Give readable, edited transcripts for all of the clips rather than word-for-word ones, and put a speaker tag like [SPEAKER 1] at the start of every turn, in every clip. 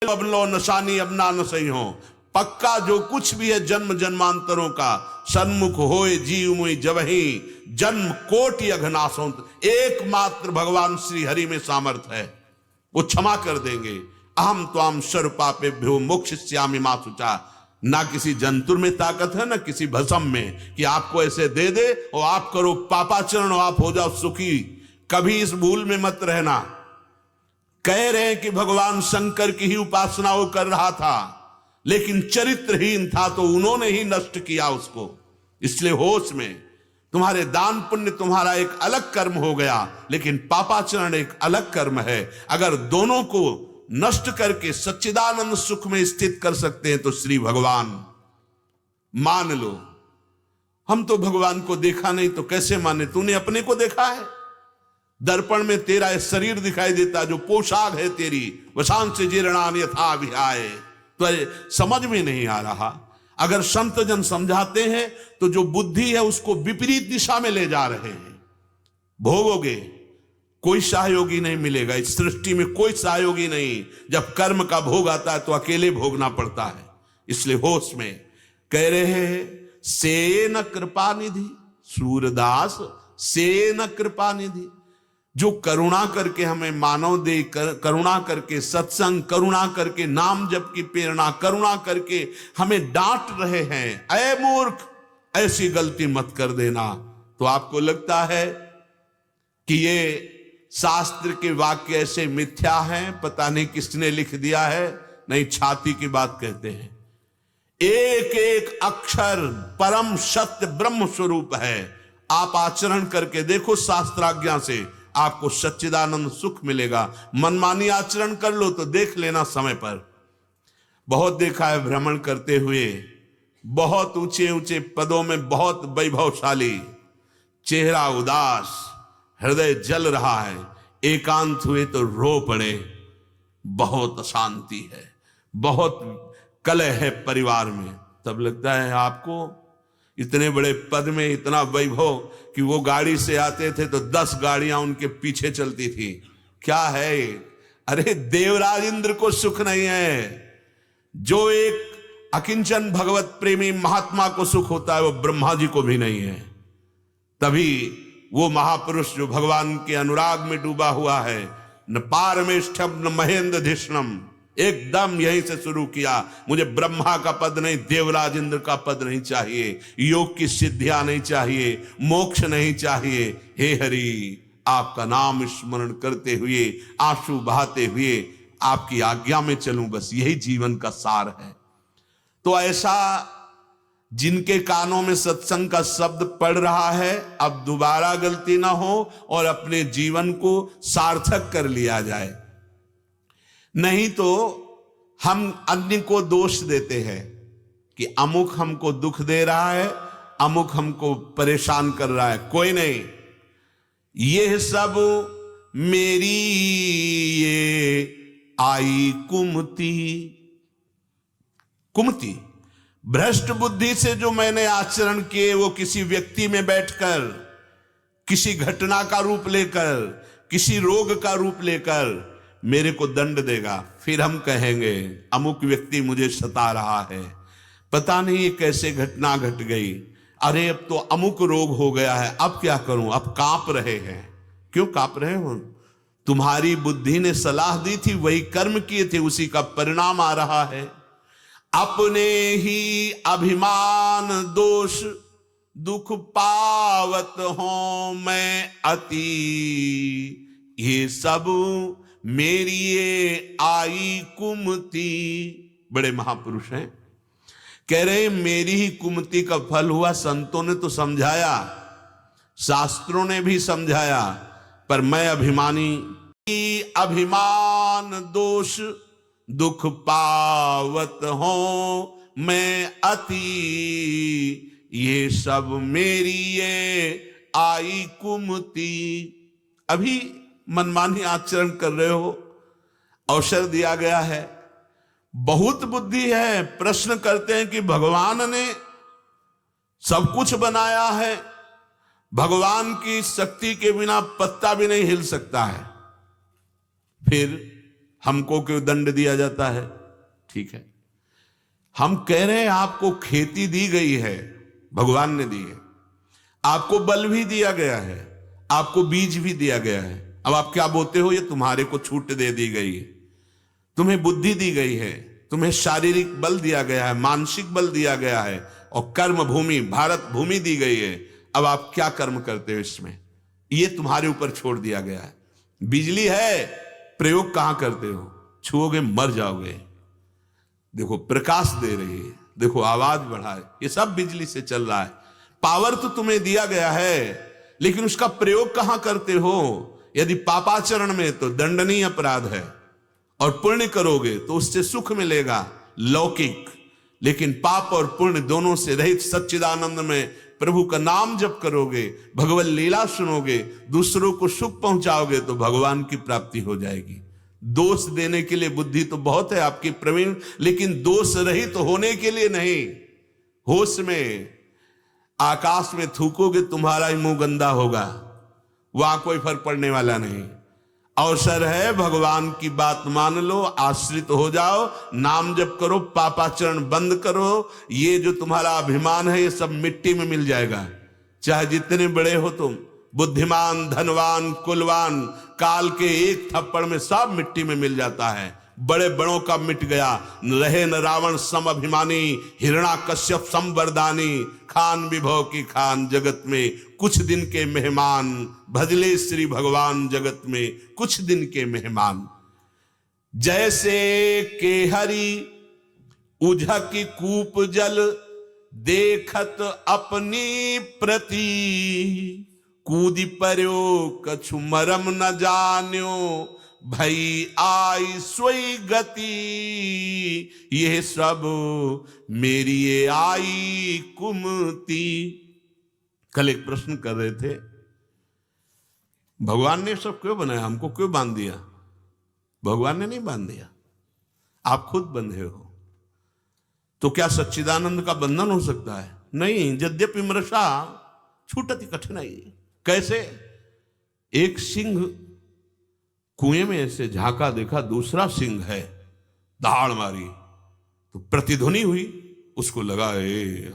[SPEAKER 1] अब लो नशानी अब ना न सही हो, पक्का जो कुछ भी है जन्म जन्मांतरों का, सन्मुख होए जीव मुई जबहि जन्म कोटि अघनासों। एकमात्र भगवान श्री हरि में सामर्थ है, वो क्षमा कर देंगे। अहम त्वाम सर्वपापेभ्यो मोक्षयिष्यामि मा शुचा। ना किसी जंतुर में ताकत है ना किसी भस्म में कि आपको ऐसे दे दे और आप करो पापाचरण और आप हो जाओ सुखी। कभी इस भूल में मत रहना। कह रहे हैं कि भगवान शंकर की ही उपासना वो कर रहा था, लेकिन चरित्रहीन था तो उन्होंने ही नष्ट किया उसको। इसलिए होश में, तुम्हारे दान पुण्य तुम्हारा एक अलग कर्म हो गया, लेकिन पापाचरण एक अलग कर्म है। अगर दोनों को नष्ट करके सच्चिदानंद सुख में स्थित कर सकते हैं तो श्री भगवान मान लो। हम तो भगवान को देखा नहीं तो कैसे माने? तूने अपने को देखा है? दर्पण में तेरा शरीर दिखाई देता, जो पोशाक है तेरी, वशांश जीर्णान यथा विहाय, तो समझ में नहीं आ रहा। अगर संत जन समझाते हैं तो जो बुद्धि है उसको विपरीत दिशा में ले जा रहे हैं। भोगोगे, कोई सहयोगी नहीं मिलेगा इस सृष्टि में, कोई सहयोगी नहीं। जब कर्म का भोग आता है तो अकेले भोगना पड़ता है। इसलिए होश में कह रहे हैं, से न कृपा निधि सूरदास, से न कृपा निधि, जो करुणा करके हमें मानव दे, करुणा करके सत्संग, करुणा करके नाम जप की प्रेरणा, करुणा करके हमें डांट रहे हैं, ऐ मूर्ख ऐसी गलती मत कर देना। तो आपको लगता है कि ये शास्त्र के वाक्य ऐसे मिथ्या हैं, पता नहीं किसने लिख दिया है? नहीं, छाती की बात कहते हैं। एक एक अक्षर परम सत्य ब्रह्म स्वरूप है। आप आचरण करके देखो शास्त्राज्ञा से, आपको सच्चिदानंद सुख मिलेगा। मनमानी आचरण कर लो तो देख लेना समय पर। बहुत देखा है भ्रमण करते हुए, बहुत ऊंचे ऊंचे पदों में, बहुत वैभवशाली, चेहरा उदास, हृदय जल रहा है, एकांत हुए तो रो पड़े, बहुत अशांति है, बहुत कलह है परिवार में। तब लगता है आपको इतने बड़े पद में इतना वैभव कि वो गाड़ी से आते थे तो 10 गाड़ियां उनके पीछे चलती थी। क्या है? अरे देवराज इंद्र को सुख नहीं है। जो एक अकिंचन भगवत प्रेमी महात्मा को सुख होता है वो ब्रह्मा जी को भी नहीं है। तभी वो महापुरुष जो भगवान के अनुराग में डूबा हुआ है, न पारमेष्ठम न महेंद्र धिष्णम, एकदम यहीं से शुरू किया। मुझे ब्रह्मा का पद नहीं, देवराज इंद्र का पद नहीं चाहिए, योग की सिद्धियां नहीं चाहिए, मोक्ष नहीं चाहिए। हे हरि, आपका नाम स्मरण करते हुए, आंसू बहाते हुए आपकी आज्ञा में चलूं, बस यही जीवन का सार है। तो ऐसा जिनके कानों में सत्संग का शब्द पड़ रहा है, अब दोबारा गलती ना हो और अपने जीवन को सार्थक कर लिया जाए। नहीं तो हम अन्य को दोष देते हैं कि अमुक हमको दुख दे रहा है, अमुक हमको परेशान कर रहा है। कोई नहीं, ये सब मेरी ये आई कुमति, कुमति भ्रष्ट बुद्धि से जो मैंने आचरण किए, वो किसी व्यक्ति में बैठकर, किसी घटना का रूप लेकर, किसी रोग का रूप लेकर मेरे को दंड देगा। फिर हम कहेंगे अमुक व्यक्ति मुझे सता रहा है, पता नहीं ये कैसे घटना घट गई, अरे अब तो अमुक रोग हो गया है, अब क्या करूं, अब कांप रहे हैं। क्यों कांप रहे हो? तुम्हारी बुद्धि ने सलाह दी थी, वही कर्म किए थे, उसी का परिणाम आ रहा है। अपने ही अभिमान दोष दुख पावत हूं मैं अति, ये सब मेरी ये आई कुमति। बड़े महापुरुष हैं, कह रहे मेरी ही कुमति का फल हुआ। संतों ने तो समझाया, शास्त्रों ने भी समझाया, पर मैं अभिमानी, अभिमान दोष दुख पावत हूं मैं अति, ये सब मेरी ये आई कुमति। अभी मनमानी आचरण कर रहे हो, अवसर दिया गया है, बहुत बुद्धि है। प्रश्न करते हैं कि भगवान ने सब कुछ बनाया है, भगवान की शक्ति के बिना पत्ता भी नहीं हिल सकता है, फिर हमको क्यों दंड दिया जाता है? ठीक है, हम कह रहे हैं आपको खेती दी गई है, भगवान ने दी है, आपको बल भी दिया गया है, आपको बीज भी दिया गया है। अब आप क्या बोलते हो? ये तुम्हारे को छूट दे दी गई है, तुम्हें बुद्धि दी गई है, तुम्हें शारीरिक बल दिया गया है, मानसिक बल दिया गया है, और कर्म भूमि, भारत भूमि दी गई है। अब आप क्या कर्म करते हो इसमें, ये तुम्हारे ऊपर छोड़ दिया गया है। बिजली है, प्रयोग कहां करते हो? छुओगे मर जाओगे। देखो प्रकाश दे रही है, देखो आवाज बढ़ा है, ये सब बिजली से चल रहा है। पावर तो तुम्हें दिया गया है, लेकिन उसका प्रयोग कहां करते हो? यदि पापाचरण में तो दंडनीय अपराध है, और पुण्य करोगे तो उससे सुख मिलेगा लौकिक। लेकिन पाप और पुण्य दोनों से रहित सच्चिदानंद में प्रभु का नाम जप करोगे, भगवत लीला सुनोगे, दूसरों को सुख पहुंचाओगे, तो भगवान की प्राप्ति हो जाएगी। दोष देने के लिए बुद्धि तो बहुत है आपकी प्रवीण, लेकिन दोष रहित तो होने के लिए नहीं। होश में आकाश में थूकोगे, तुम्हारा ही मुंह गंदा होगा, वहां कोई फर्क पड़ने वाला नहीं। अवसर है, भगवान की बात मान लो, आश्रित हो जाओ, नाम जप करो, पापाचरण बंद करो। ये जो तुम्हारा अभिमान है, ये सब मिट्टी में मिल जाएगा। चाहे जितने बड़े हो तुम, बुद्धिमान, धनवान, कुलवान, काल के एक थप्पड़ में सब मिट्टी में मिल जाता है। बड़े बड़ों का मिट गया, रहे न रावण सम अभिमानी, हिरणा कश्यप सम वरदानी, खान विभव की खान जगत में कुछ दिन के मेहमान, भजले श्री भगवान जगत में कुछ दिन के मेहमान। जैसे के हरि उझकी कूप जल, देखत अपनी प्रति, कूदी पर्यो कछु मरम न जान्यो, भई आई सोई गति, ये सब मेरी ये आई कुमति। कल एक प्रश्न कर रहे थे, भगवान ने सब क्यों बनाया, हमको क्यों बांध दिया? भगवान ने नहीं बांध दिया, आप खुद बंधे हो। तो क्या सच्चिदानंद का बंधन हो सकता है? नहीं। यद्यपि मृषा छूटति कठिनाई। कैसे? एक सिंह कुएं में ऐसे झांका, देखा दूसरा सिंह है, दहाड़ मारी तो प्रतिध्वनि हुई, उसको लगा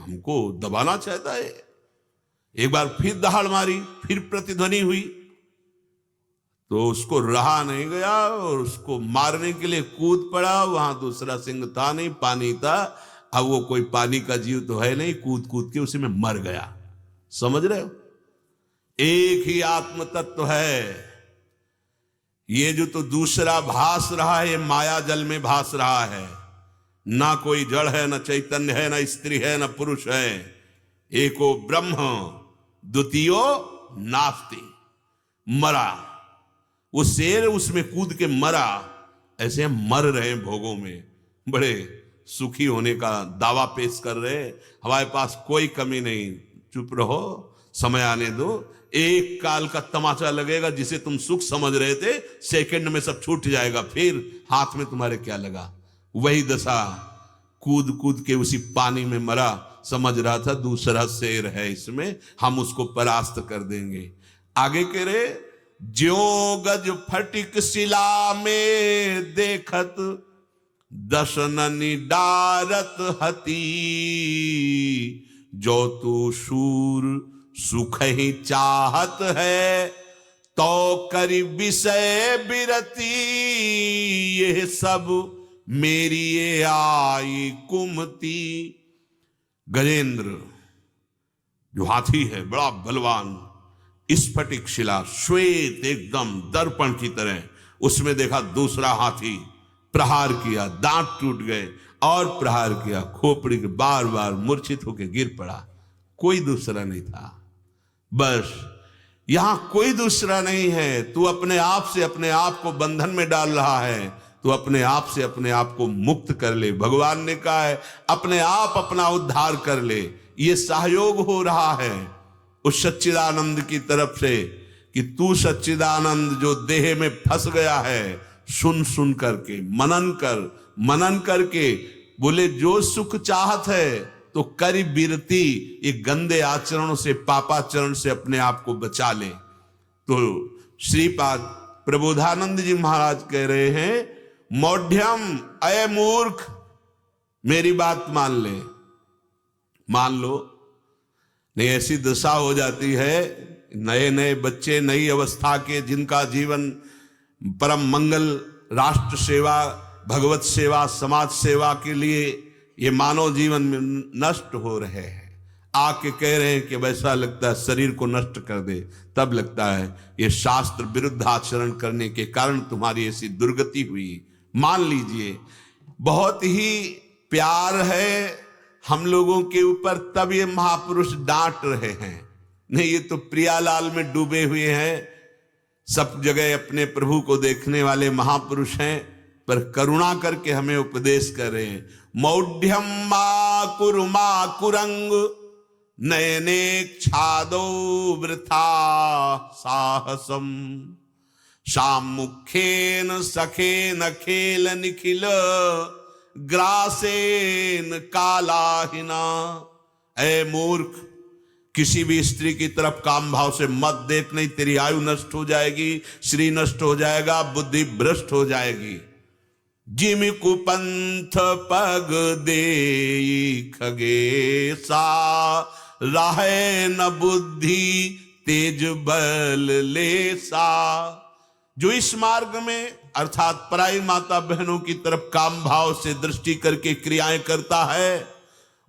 [SPEAKER 1] हमको दबाना चाहता है। एक बार फिर दहाड़ मारी, फिर प्रतिध्वनि हुई, तो उसको रहा नहीं गया और उसको मारने के लिए कूद पड़ा। वहां दूसरा सिंह था नहीं, पानी था। अब वो कोई पानी का जीव तो है नहीं, कूद कूद के उसी में मर गया। समझ रहे हो? एक ही आत्म तत्व है। ये जो तो दूसरा भास रहा है, ये माया जल में भास रहा है। ना कोई जड़ है, ना चैतन्य है, ना स्त्री है, ना पुरुष है। एको ब्रह्म द्वितीयो नास्ति। मरा वो शेर, उसमें कूद के मरा। ऐसे हम मर रहे हैं भोगों में, बड़े सुखी होने का दावा पेश कर रहे हैं। हमारे पास कोई कमी नहीं, चुप रहो, समय आने दो। एक काल का तमाचा लगेगा, जिसे तुम सुख समझ रहे थे, सेकंड में सब छूट जाएगा। फिर हाथ में तुम्हारे क्या लगा? वही दशा, कूद कूद के उसी पानी में मरा, समझ रहा था दूसरा शेर है इसमें, हम उसको परास्त कर देंगे। आगे कह रहे, ज्यों गज फटिक शिला में देखत, दशननि डारत हती, जो तू शूर सुख ही चाहत है, तो करी विषय बिरती, ये सब मेरी ये आई कुमति। गजेंद्र जो हाथी है, बड़ा बलवान, स्फटिक शिला, श्वेत एकदम दर्पण की तरह, उसमें देखा दूसरा हाथी, प्रहार किया, दांत टूट गए, और प्रहार किया, खोपड़ी के बार बार मूर्छित होकर गिर पड़ा। कोई दूसरा नहीं था। बस यहां कोई दूसरा नहीं है। तू अपने आप से अपने आप को बंधन में डाल रहा है, तू अपने आप से अपने आप को मुक्त कर ले। भगवान ने कहा है अपने आप अपना उद्धार कर ले। ये सहयोग हो रहा है उस सच्चिदानंद की तरफ से कि तू सच्चिदानंद जो देह में फंस गया है, सुन सुन करके मनन करके बोले जो सुख चाहत है तो करी बिरती, ये गंदे आचरणों से, पापाचरण से अपने आप को बचा ले। तो श्रीपाद प्रबोधानंद जी महाराज कह रहे हैं, मौढ़्यम, अय मूर्ख, मेरी बात मान ले, मान लो। नहीं ऐसी दशा हो जाती है, नए नए बच्चे नई अवस्था के, जिनका जीवन परम मंगल, राष्ट्र सेवा, भगवत सेवा, समाज सेवा के लिए ये मानव जीवन में नष्ट हो रहे हैं, आके कह रहे हैं कि वैसा लगता है शरीर को नष्ट कर दे, तब लगता है ये शास्त्र विरुद्ध आचरण करने के कारण तुम्हारी ऐसी दुर्गति हुई। मान लीजिए बहुत ही प्यार है हम लोगों के ऊपर, तब ये महापुरुष डांट रहे हैं। नहीं, ये तो प्रियालाल में डूबे हुए हैं, सब जगह अपने प्रभु को देखने वाले महापुरुष हैं, पर करुणा करके हमें उपदेश कर रहे हैं। मौढ़्यम मा कुरंग, नयनेक्षादो वृथा साहसम, सामुखेन सखेन खेल निखिल, ग्रासेन कालाहिना। ऐ मूर्ख, किसी भी स्त्री की तरफ काम भाव से मत देख, नहीं तेरी आयु नष्ट हो जाएगी, श्री नष्ट हो जाएगा, बुद्धि भ्रष्ट हो जाएगी। जिमि कुपंथ पग दे खगेसा, राहे न बुद्धि तेज बल लेसा। जो इस मार्ग में अर्थात पराई माता बहनों की तरफ काम भाव से दृष्टि करके क्रियाएं करता है,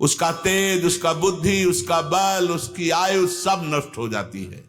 [SPEAKER 1] उसका तेज, उसका बुद्धि, उसका बल, उसकी आयु सब नष्ट हो जाती है।